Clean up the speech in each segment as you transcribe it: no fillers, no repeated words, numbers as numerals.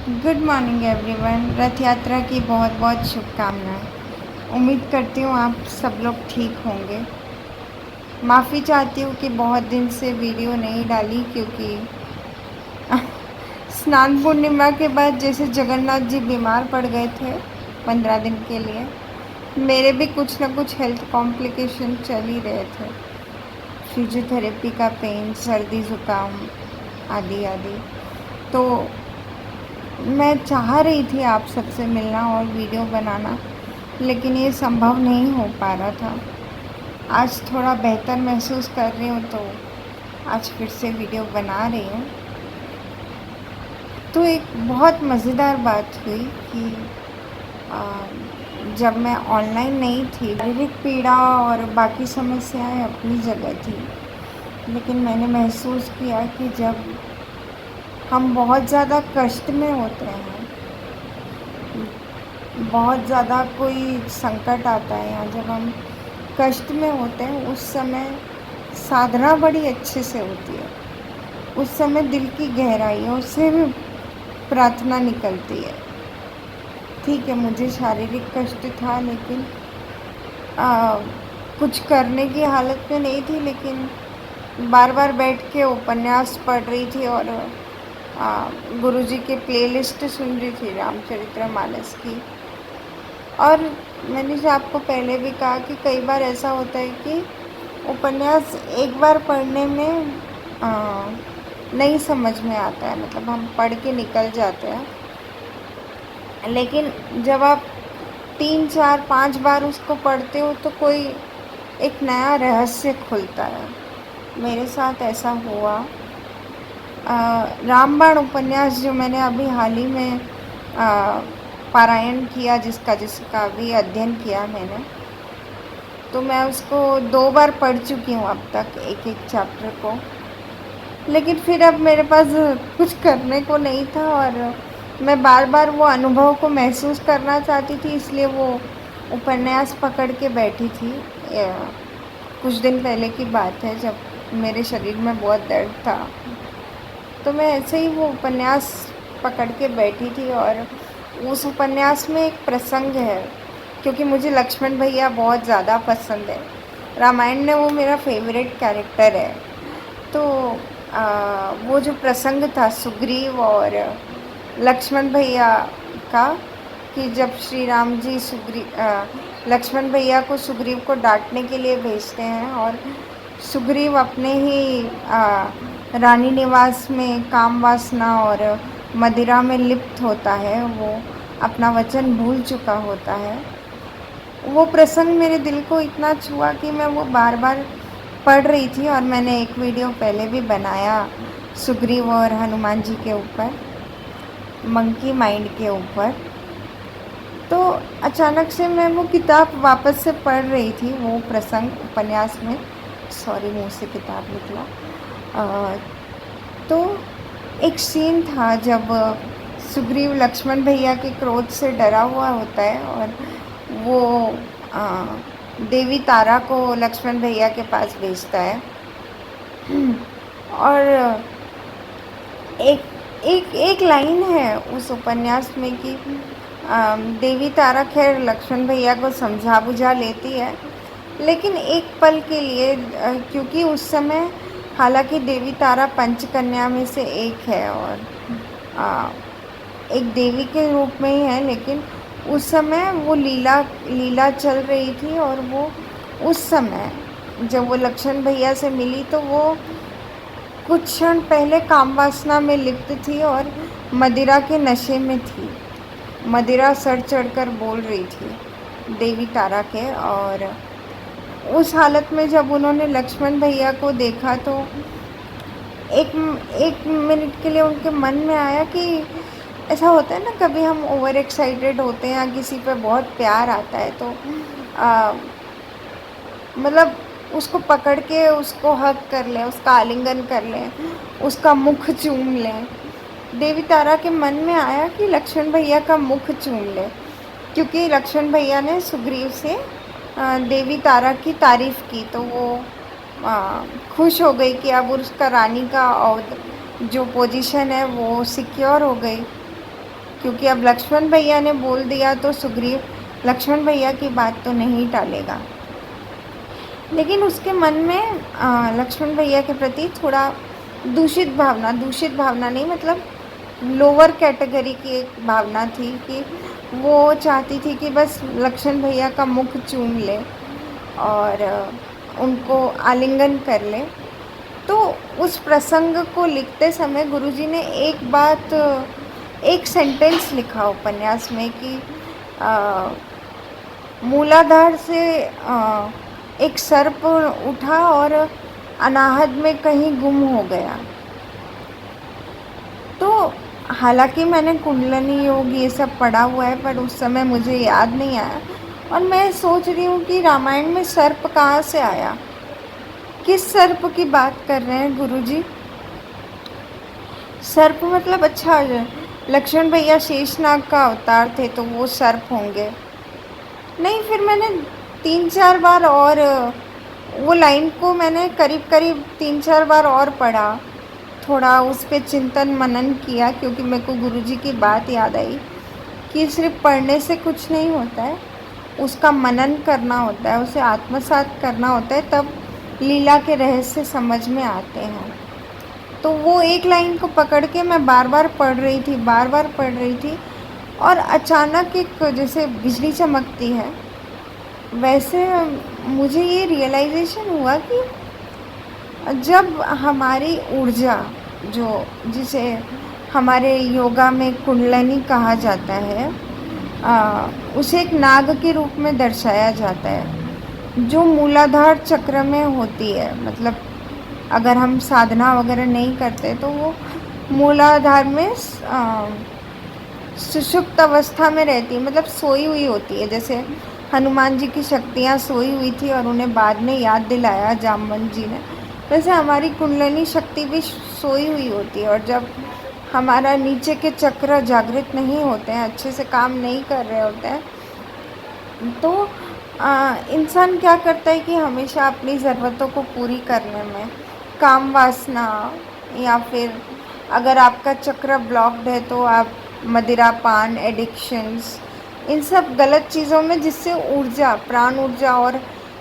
Good morning everyone. रथ यात्रा की बहुत बहुत शुभकामनाएं। उम्मीद करती हूँ आप सब लोग ठीक होंगे। माफ़ी चाहती हूँ कि बहुत दिन से वीडियो नहीं डाली, क्योंकि स्नान पूर्णिमा के बाद जैसे जगन्नाथ जी बीमार पड़ गए थे 15 दिन के लिए, मेरे भी कुछ ना कुछ हेल्थ कॉम्प्लिकेशन चल ही रहे थे। फिजियोथेरेपी का पेन, सर्दी ज़ुकाम आदि आदि। तो मैं चाह रही थी आप सबसे मिलना और वीडियो बनाना, लेकिन ये संभव नहीं हो पा रहा था। आज थोड़ा बेहतर महसूस कर रही हूँ, तो आज फिर से वीडियो बना रही हूँ। तो एक बहुत मज़ेदार बात हुई कि जब मैं ऑनलाइन नहीं थी, शारीरिक पीड़ा और बाकी समस्याएं अपनी जगह थी, लेकिन मैंने महसूस किया कि जब हम बहुत ज़्यादा कष्ट में होते हैं, बहुत ज़्यादा कोई संकट आता है या जब हम कष्ट में होते हैं, उस समय साधना बड़ी अच्छे से होती है। उस समय दिल की गहराइयों से भी प्रार्थना निकलती है। ठीक है, मुझे शारीरिक कष्ट था, लेकिन कुछ करने की हालत में नहीं थी, लेकिन बार बार बैठ के उपन्यास पढ़ रही थी और गुरुजी के प्लेलिस्ट सुन रही थी रामचरितमानस की। और मैंने जो आपको पहले भी कहा कि कई बार ऐसा होता है कि उपन्यास एक बार पढ़ने में नहीं समझ में आता है, मतलब हम पढ़ के निकल जाते हैं, लेकिन जब आप 3 4 5 बार उसको पढ़ते हो तो कोई एक नया रहस्य खुलता है। मेरे साथ ऐसा हुआ। रामबाण उपन्यास जो मैंने अभी हाल ही में पारायण किया, जिसका अभी अध्ययन किया मैंने, तो मैं उसको 2 बार पढ़ चुकी हूँ अब तक, एक एक चैप्टर को। लेकिन फिर अब मेरे पास कुछ करने को नहीं था और मैं बार बार वो अनुभव को महसूस करना चाहती थी, इसलिए वो उपन्यास पकड़ के बैठी थी। कुछ दिन पहले की बात है, जब मेरे शरीर में बहुत दर्द था, तो मैं ऐसे ही वो उपन्यास पकड़ के बैठी थी। और उस उपन्यास में एक प्रसंग है, क्योंकि मुझे लक्ष्मण भैया बहुत ज़्यादा पसंद है। रामायण में वो मेरा फेवरेट कैरेक्टर है। तो वो जो प्रसंग था सुग्रीव और लक्ष्मण भैया का, कि जब श्री राम जी लक्ष्मण भैया को सुग्रीव को डांटने के लिए भेजते हैं और सुग्रीव अपने ही रानी निवास में काम वासना और मदिरा में लिप्त होता है, वो अपना वचन भूल चुका होता है। वो प्रसंग मेरे दिल को इतना छुआ कि मैं वो बार बार पढ़ रही थी। और मैंने एक वीडियो पहले भी बनाया सुग्रीव और हनुमान जी के ऊपर, मंकी माइंड के ऊपर। तो अचानक से मैं वो किताब वापस से पढ़ रही थी, वो प्रसंग उपन्यास में, सॉरी मुँह से किताब निकला। तो एक सीन था जब सुग्रीव लक्ष्मण भैया के क्रोध से डरा हुआ होता है और वो देवी तारा को लक्ष्मण भैया के पास भेजता है। और एक लाइन है उस उपन्यास में कि देवी तारा खैर लक्ष्मण भैया को समझा बुझा लेती है, लेकिन एक पल के लिए, क्योंकि उस समय हालांकि देवी तारा पंचकन्या में से एक है और एक देवी के रूप में ही है, लेकिन उस समय वो लीला चल रही थी। और वो उस समय जब वो लक्ष्मण भैया से मिली, तो वो कुछ क्षण पहले काम वासना में लिप्त थी और मदिरा के नशे में थी। मदिरा सर चढ़कर बोल रही थी देवी तारा के। और उस हालत में जब उन्होंने लक्ष्मण भैया को देखा, तो एक मिनट के लिए उनके मन में आया कि ऐसा होता है ना, कभी हम ओवर एक्साइटेड होते हैं या किसी पे बहुत प्यार आता है, तो मतलब उसको पकड़ के उसको हग कर लें, उसका आलिंगन कर लें, उसका मुख चूम लें। देवी तारा के मन में आया कि लक्ष्मण भैया का मुख चूम लें, क्योंकि लक्ष्मण भैया ने सुग्रीव से देवी तारा की तारीफ़ की, तो वो खुश हो गई कि अब उसका रानी का जो पोजीशन है वो सिक्योर हो गई। क्योंकि अब लक्ष्मण भैया ने बोल दिया तो सुग्रीव लक्ष्मण भैया की बात तो नहीं टालेगा। लेकिन उसके मन में लक्ष्मण भैया के प्रति थोड़ा दूषित भावना नहीं, मतलब लोअर कैटेगरी की एक भावना थी कि वो चाहती थी कि बस लक्ष्मण भैया का मुख चूम ले और उनको आलिंगन कर ले। तो उस प्रसंग को लिखते समय गुरुजी ने एक सेंटेंस लिखा उपन्यास में कि मूलाधार से एक सर्प उठा और अनाहत में कहीं गुम हो गया। तो हालांकि मैंने कुंडलिनी योग ये सब पढ़ा हुआ है, पर उस समय मुझे याद नहीं आया। और मैं सोच रही हूँ कि रामायण में सर्प कहाँ से आया, किस सर्प की बात कर रहे हैं गुरुजी। सर्प मतलब अच्छा, लक्ष्मण भैया शेषनाग का अवतार थे तो वो सर्प होंगे। नहीं, फिर मैंने 3-4 बार और वो लाइन को मैंने करीब 3-4 बार और पढ़ा, थोड़ा उस पर चिंतन मनन किया, क्योंकि मेरे को गुरुजी की बात याद आई कि सिर्फ पढ़ने से कुछ नहीं होता है, उसका मनन करना होता है, उसे आत्मसात करना होता है, तब लीला के रहस्य समझ में आते हैं। तो वो एक लाइन को पकड़ के मैं बार बार पढ़ रही थी और अचानक एक जैसे बिजली चमकती है वैसे मुझे ये रियलाइज़ेशन हुआ कि जब हमारी ऊर्जा, जिसे हमारे योगा में कुंडलिनी कहा जाता है, उसे एक नाग के रूप में दर्शाया जाता है जो मूलाधार चक्र में होती है। मतलब अगर हम साधना वगैरह नहीं करते तो वो मूलाधार में सुषुप्त अवस्था में रहती है, मतलब सोई हुई होती है। जैसे हनुमान जी की शक्तियाँ सोई हुई थी और उन्हें बाद में याद दिलाया जामवंत जी ने, वैसे हमारी कुंडलिनी शक्ति भी सोई हुई होती है। और जब हमारा नीचे के चक्र जागृत नहीं होते हैं, अच्छे से काम नहीं कर रहे होते हैं, तो इंसान क्या करता है कि हमेशा अपनी ज़रूरतों को पूरी करने में काम वासना, या फिर अगर आपका चक्र ब्लॉक्ड है तो आप मदिरा पान एडिक्शंस, इन सब गलत चीज़ों में, जिससे ऊर्जा, प्राण ऊर्जा और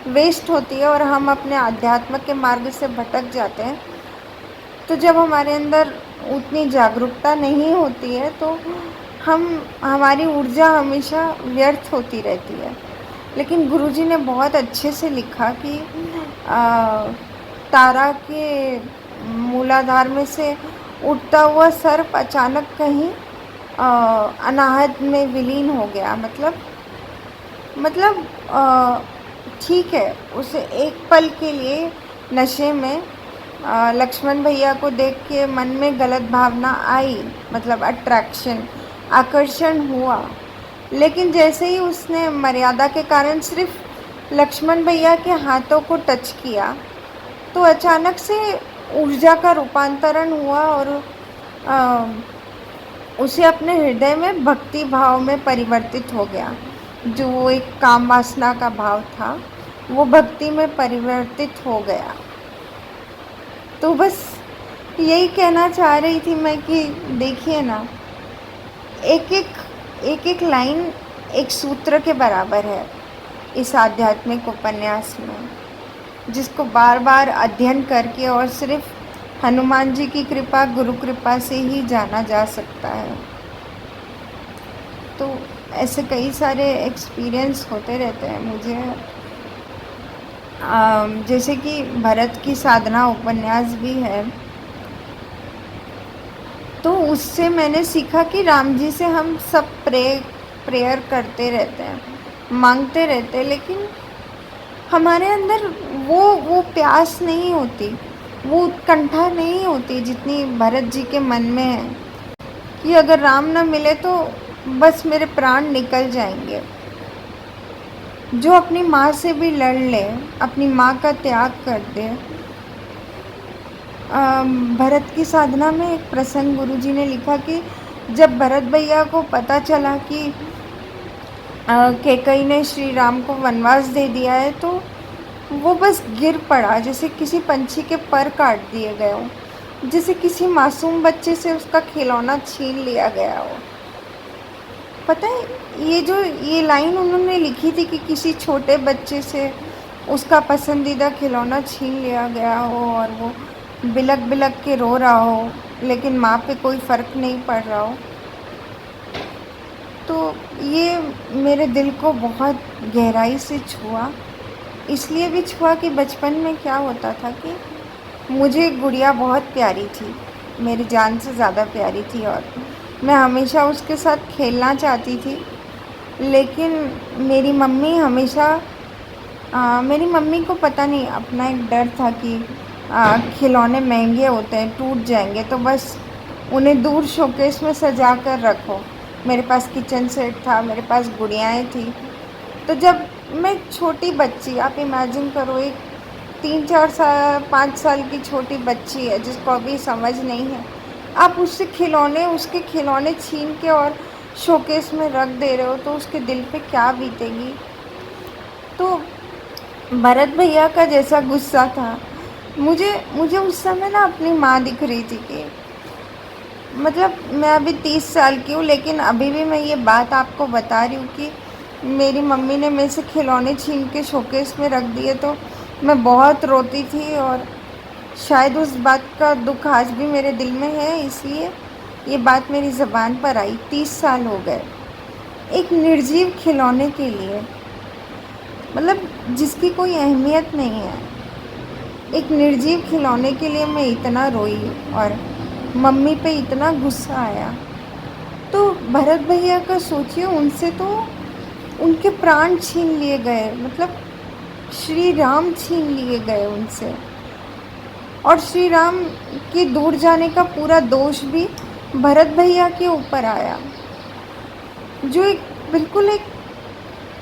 वेस्ट होती है और हम अपने आध्यात्म के मार्ग से भटक जाते हैं। तो जब हमारे अंदर उतनी जागरूकता नहीं होती है तो हमारी ऊर्जा हमेशा व्यर्थ होती रहती है। लेकिन गुरुजी ने बहुत अच्छे से लिखा कि तारा के मूलाधार में से उठता हुआ सर्प अचानक कहीं अनाहत में विलीन हो गया। मतलब ठीक है, उसे एक पल के लिए नशे में लक्ष्मण भैया को देख के मन में गलत भावना आई, मतलब आकर्षण हुआ। लेकिन जैसे ही उसने मर्यादा के कारण सिर्फ लक्ष्मण भैया के हाथों को टच किया तो अचानक से ऊर्जा का रूपांतरण हुआ और उसे अपने हृदय में भक्ति भाव में परिवर्तित हो गया। जो एक काम वासना का भाव था वो भक्ति में परिवर्तित हो गया। तो बस यही कहना चाह रही थी मैं कि देखिए ना, एक लाइन एक सूत्र के बराबर है इस आध्यात्मिक उपन्यास में, जिसको बार बार अध्ययन करके और सिर्फ हनुमान जी की कृपा, गुरु कृपा से ही जाना जा सकता है। तो ऐसे कई सारे एक्सपीरियंस होते रहते हैं मुझे। जैसे कि भरत की साधना उपन्यास भी है, तो उससे मैंने सीखा कि राम जी से हम सब प्रेयर करते रहते हैं, मांगते रहते हैं, लेकिन हमारे अंदर वो प्यास नहीं होती, वो उत्कंठा नहीं होती जितनी भरत जी के मन में है कि अगर राम न मिले तो बस मेरे प्राण निकल जाएंगे। जो अपनी माँ से भी लड़ ले, अपनी माँ का त्याग कर दे। भरत की साधना में एक प्रसंग गुरुजी ने लिखा कि जब भरत भैया को पता चला कि कैकेयी ने श्री राम को वनवास दे दिया है तो वो बस गिर पड़ा, जैसे किसी पंछी के पर काट दिए गए हो, जैसे किसी मासूम बच्चे से उसका खिलौना छीन लिया गया हो। पता है ये लाइन उन्होंने लिखी थी कि किसी छोटे बच्चे से उसका पसंदीदा खिलौना छीन लिया गया हो और वो बिलक बिलक के रो रहा हो, लेकिन माँ पे कोई फ़र्क नहीं पड़ रहा हो। तो ये मेरे दिल को बहुत गहराई से छुआ। इसलिए भी छुआ कि बचपन में क्या होता था कि मुझे गुड़िया बहुत प्यारी थी, मेरी जान से ज़्यादा प्यारी थी, और मैं हमेशा उसके साथ खेलना चाहती थी। लेकिन मेरी मम्मी हमेशा मेरी मम्मी को पता नहीं अपना एक डर था कि खिलौने महंगे होते हैं, टूट जाएंगे, तो बस उन्हें दूर शोकेस में सजा कर रखो। मेरे पास किचन सेट था, मेरे पास गुड़ियाएँ थी। तो जब मैं छोटी बच्ची, आप इमेजिन करो, एक 3-4 साल 5 साल की छोटी बच्ची है जिसको अभी समझ नहीं है, आप उसके खिलौने छीन के और शोकेस में रख दे रहे हो, तो उसके दिल पे क्या बीतेगी। तो भरत भैया का जैसा गुस्सा था, मुझे मुझे उस समय ना अपनी माँ दिख रही थी कि मतलब मैं अभी 30 साल की हूँ, लेकिन अभी भी मैं ये बात आपको बता रही हूँ कि मेरी मम्मी ने मेरे से खिलौने छीन के शोकेस में रख दिए तो मैं बहुत रोती थी, और शायद उस बात का दुख आज भी मेरे दिल में है, इसलिए ये बात मेरी ज़बान पर आई। 30 साल हो गए एक निर्जीव खिलौने के लिए, मतलब जिसकी कोई अहमियत नहीं है, एक निर्जीव खिलौने के लिए मैं इतना रोई और मम्मी पे इतना गुस्सा आया। तो भरत भैया का सोचिए, उनसे तो उनके प्राण छीन लिए गए, मतलब श्री राम छीन लिए गए उनसे, और श्री राम के दूर जाने का पूरा दोष भी भरत भैया के ऊपर आया, जो बिल्कुल एक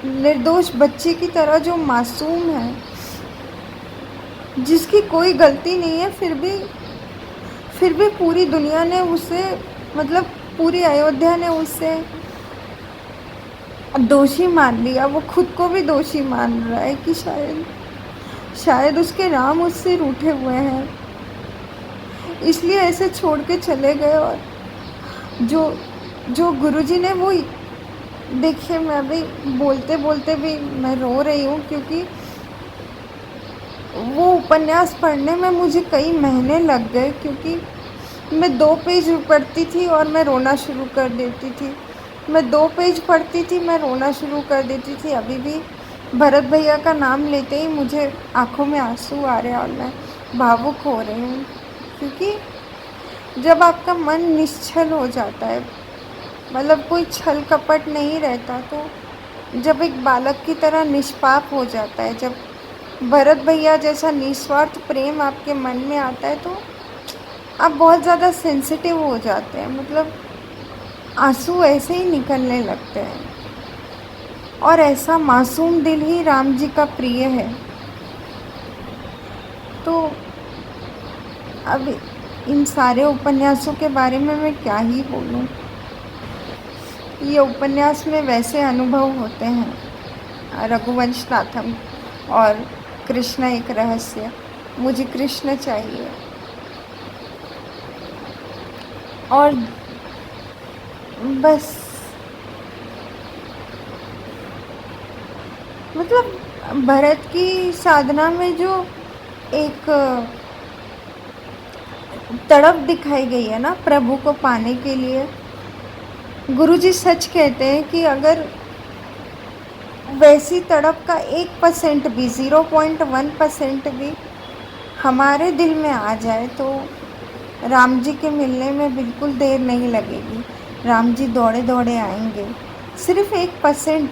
निर्दोष बच्चे की तरह, जो मासूम है, जिसकी कोई गलती नहीं है, फिर भी पूरी दुनिया ने उसे, मतलब पूरी अयोध्या ने उसे दोषी मान लिया। वो खुद को भी दोषी मान रहा है कि शायद उसके राम उससे रूठे हुए हैं, इसलिए ऐसे छोड़ के चले गए। और जो गुरुजी ने वो, देखिए मैं अभी बोलते बोलते भी मैं रो रही हूँ, क्योंकि वो उपन्यास पढ़ने में मुझे कई महीने लग गए, क्योंकि मैं 2 पेज पढ़ती थी और मैं रोना शुरू कर देती थी। मैं 2 पेज पढ़ती थी, मैं रोना शुरू कर देती थी। अभी भी भरत भैया का नाम लेते ही मुझे आँखों में आंसू आ रहे हैं और मैं भावुक हो रही हूँ, क्योंकि जब आपका मन निश्चल हो जाता है, मतलब कोई छल कपट नहीं रहता, तो जब एक बालक की तरह निष्पाप हो जाता है, जब भरत भैया जैसा निस्वार्थ प्रेम आपके मन में आता है, तो आप बहुत ज़्यादा सेंसिटिव हो जाते हैं, मतलब आंसू ऐसे ही निकलने लगते हैं। और ऐसा मासूम दिल ही राम जी का प्रिय है। तो अब इन सारे उपन्यासों के बारे में मैं क्या ही बोलूँ। ये उपन्यास में वैसे अनुभव होते हैं, रघुवंश नाथम और कृष्ण एक रहस्य, मुझे कृष्ण चाहिए। और बस, मतलब भरत की साधना में जो एक तड़प दिखाई गई है ना प्रभु को पाने के लिए, गुरुजी सच कहते हैं कि अगर वैसी तड़प का 1% भी, 0.1% भी हमारे दिल में आ जाए, तो राम जी के मिलने में बिल्कुल देर नहीं लगेगी। राम जी दौड़े दौड़े आएंगे। सिर्फ 1%,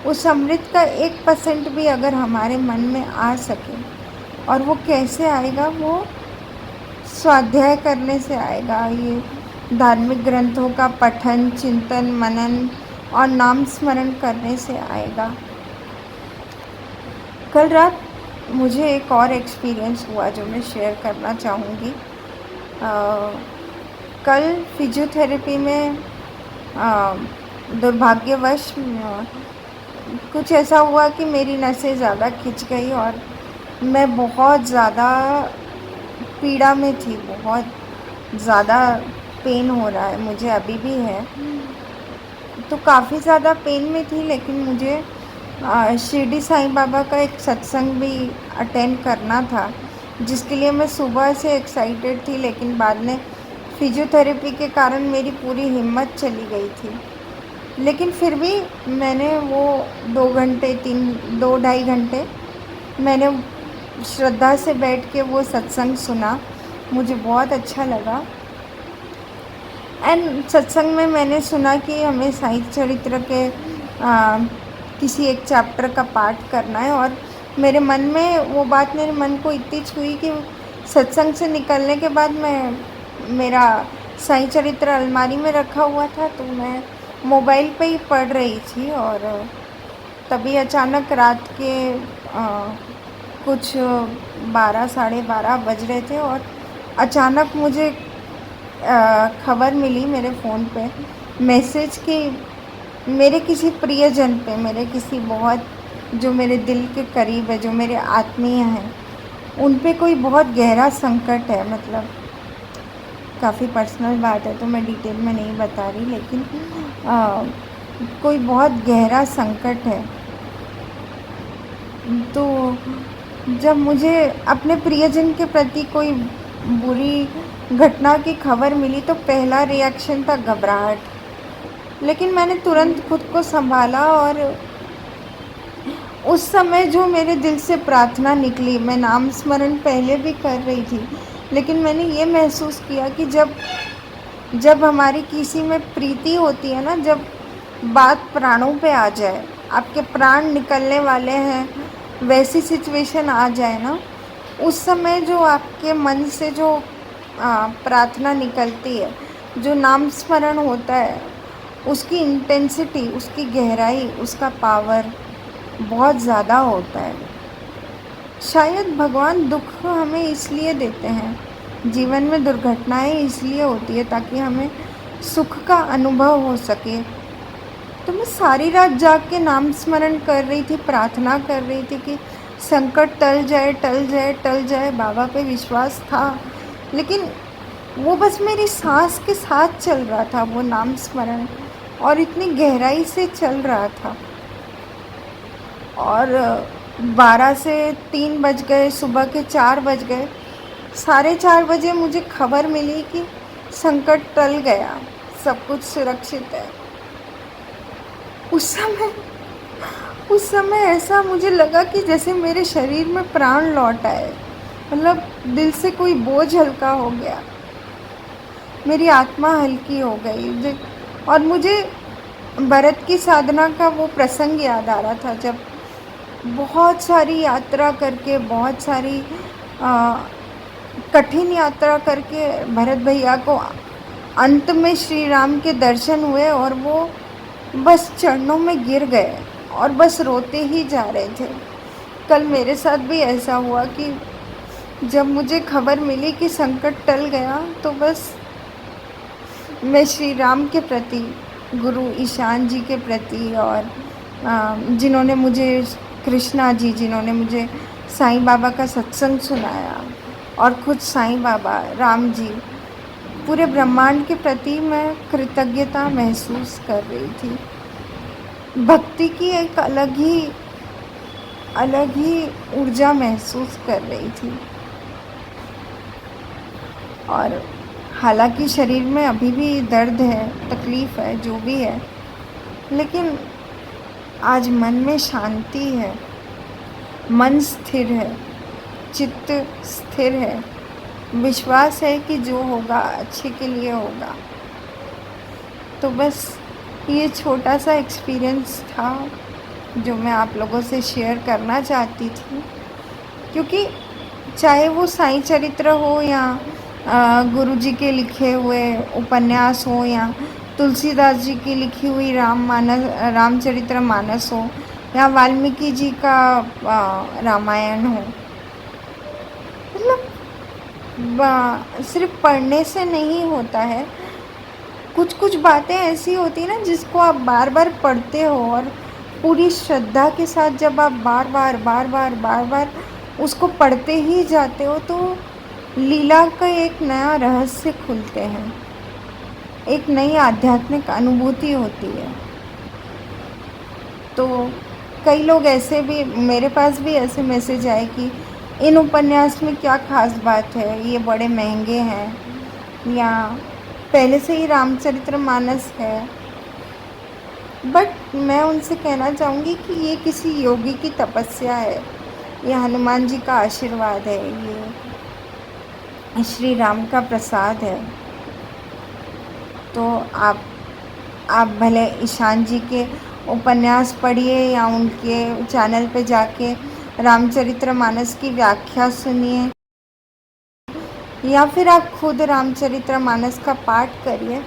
उस अमृत का 1% भी अगर हमारे मन में आ सके, और वो कैसे आएगा, वो स्वाध्याय करने से आएगा, ये धार्मिक ग्रंथों का पठन, चिंतन, मनन और नाम स्मरण करने से आएगा। कल रात मुझे एक और एक्सपीरियंस हुआ जो मैं शेयर करना चाहूँगी। कल फिजियोथेरेपी में दुर्भाग्यवश कुछ ऐसा हुआ कि मेरी नसें ज़्यादा खिंच गई और मैं बहुत ज़्यादा पीड़ा में थी, बहुत ज़्यादा पेन हो रहा है मुझे, अभी भी है। तो काफ़ी ज़्यादा पेन में थी, लेकिन मुझे शिरडी साईं बाबा का एक सत्संग भी अटेंड करना था, जिसके लिए मैं सुबह से एक्साइटेड थी, लेकिन बाद में फिजियोथेरेपी के कारण मेरी पूरी हिम्मत चली गई थी। लेकिन फिर भी मैंने वो 2 घंटे 2 ढाई घंटे मैंने श्रद्धा से बैठ के वो सत्संग सुना। मुझे बहुत अच्छा लगा। एंड सत्संग में मैंने सुना कि हमें साई चरित्र के किसी एक चैप्टर का पाठ करना है, और मेरे मन में वो बात मेरे मन को इतनी छुई कि सत्संग से निकलने के बाद मेरा साई चरित्र अलमारी में रखा हुआ था, तो मैं मोबाइल पे ही पढ़ रही थी, और तभी अचानक रात के कुछ 12 साढ़े 12 बज रहे थे, और अचानक मुझे खबर मिली मेरे फ़ोन पे मैसेज कि मेरे किसी प्रियजन पे, मेरे किसी बहुत जो मेरे दिल के करीब है, जो मेरे आत्मीय हैं, उन पे कोई बहुत गहरा संकट है। मतलब काफ़ी पर्सनल बात है, तो मैं डिटेल में नहीं बता रही, लेकिन कोई बहुत गहरा संकट है। तो जब मुझे अपने प्रियजन के प्रति कोई बुरी घटना की खबर मिली, तो पहला रिएक्शन था घबराहट, लेकिन मैंने तुरंत खुद को संभाला, और उस समय जो मेरे दिल से प्रार्थना निकली, मैं नाम स्मरण पहले भी कर रही थी, लेकिन मैंने ये महसूस किया कि जब हमारी किसी में प्रीति होती है ना, जब बात प्राणों पे आ जाए, आपके प्राण निकलने वाले हैं, वैसी सिचुएशन आ जाए ना, उस समय जो आपके मन से जो प्रार्थना निकलती है, जो नाम स्मरण होता है, उसकी इंटेंसिटी, उसकी गहराई, उसका पावर बहुत ज़्यादा होता है। शायद भगवान दुख हमें इसलिए देते हैं, जीवन में दुर्घटनाएं इसलिए होती है ताकि हमें सुख का अनुभव हो सके। तो मैं सारी रात जाग के नाम स्मरण कर रही थी, प्रार्थना कर रही थी कि संकट टल जाए, टल जाए, टल जाए। बाबा पे विश्वास था, लेकिन वो बस मेरी सांस के साथ चल रहा था वो नाम स्मरण, और इतनी गहराई से चल रहा था। और 12 से 3 बज गए, सुबह के 4 बज गए। 4:30 बजे मुझे खबर मिली कि संकट टल गया, सब कुछ सुरक्षित है। उस समय ऐसा मुझे लगा कि जैसे मेरे शरीर में प्राण लौट आए, मतलब दिल से कोई बोझ हल्का हो गया, मेरी आत्मा हल्की हो गई। और मुझे भरत की साधना का वो प्रसंग याद आ रहा था, जब बहुत सारी यात्रा करके, बहुत सारी कठिन यात्रा करके भरत भैया को अंत में श्री राम के दर्शन हुए, और वो बस चरणों में गिर गए और बस रोते ही जा रहे थे। कल मेरे साथ भी ऐसा हुआ कि जब मुझे खबर मिली कि संकट टल गया, तो बस मैं श्री राम के प्रति, गुरु ईशान जी के प्रति, और जिन्होंने मुझे कृष्णा जी, जिन्होंने मुझे साईं बाबा का सत्संग सुनाया, और खुद साईं बाबा, राम जी, पूरे ब्रह्मांड के प्रति मैं कृतज्ञता महसूस कर रही थी। भक्ति की एक अलग ही ऊर्जा महसूस कर रही थी। और हालांकि शरीर में अभी भी दर्द है, तकलीफ़ है, जो भी है, लेकिन आज मन में शांति है, मन स्थिर है, चित्त स्थिर है, विश्वास है कि जो होगा अच्छे के लिए होगा। तो बस ये छोटा सा एक्सपीरियंस था जो मैं आप लोगों से शेयर करना चाहती थी, क्योंकि चाहे वो साईं चरित्र हो, या गुरुजी के लिखे हुए उपन्यास हो, या तुलसीदास जी की लिखी हुई रामचरित्र मानस हो, या वाल्मीकि जी का रामायण हो, मतलब सिर्फ पढ़ने से नहीं होता है। कुछ बातें ऐसी होती हैं ना, जिसको आप बार बार पढ़ते हो, और पूरी श्रद्धा के साथ जब आप बार बार उसको पढ़ते ही जाते हो, तो लीला का एक नया रहस्य खुलते हैं, एक नई आध्यात्मिक अनुभूति होती है। तो कई लोग ऐसे भी, मेरे पास भी ऐसे मैसेज आए कि इन उपन्यास में क्या ख़ास बात है, ये बड़े महंगे हैं या पहले से ही रामचरितमानस है। बट मैं उनसे कहना चाहूँगी कि ये किसी योगी की तपस्या है, ये हनुमान जी का आशीर्वाद है, ये श्री राम का प्रसाद है। तो आप भले ईशान जी के उपन्यास पढ़िए या उनके चैनल पे जाके रामचरितमानस की व्याख्या सुनिए, या फिर आप खुद रामचरितमानस का पाठ करिए।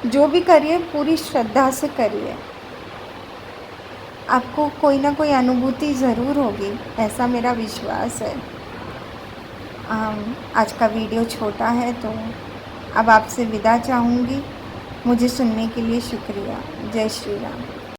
जो भी करिए पूरी श्रद्धा से करिए, आपको कोई ना कोई अनुभूति ज़रूर होगी, ऐसा मेरा विश्वास है। आज का वीडियो छोटा है तो अब आपसे विदा चाहूँगी। मुझे सुनने के लिए शुक्रिया। जय श्री राम।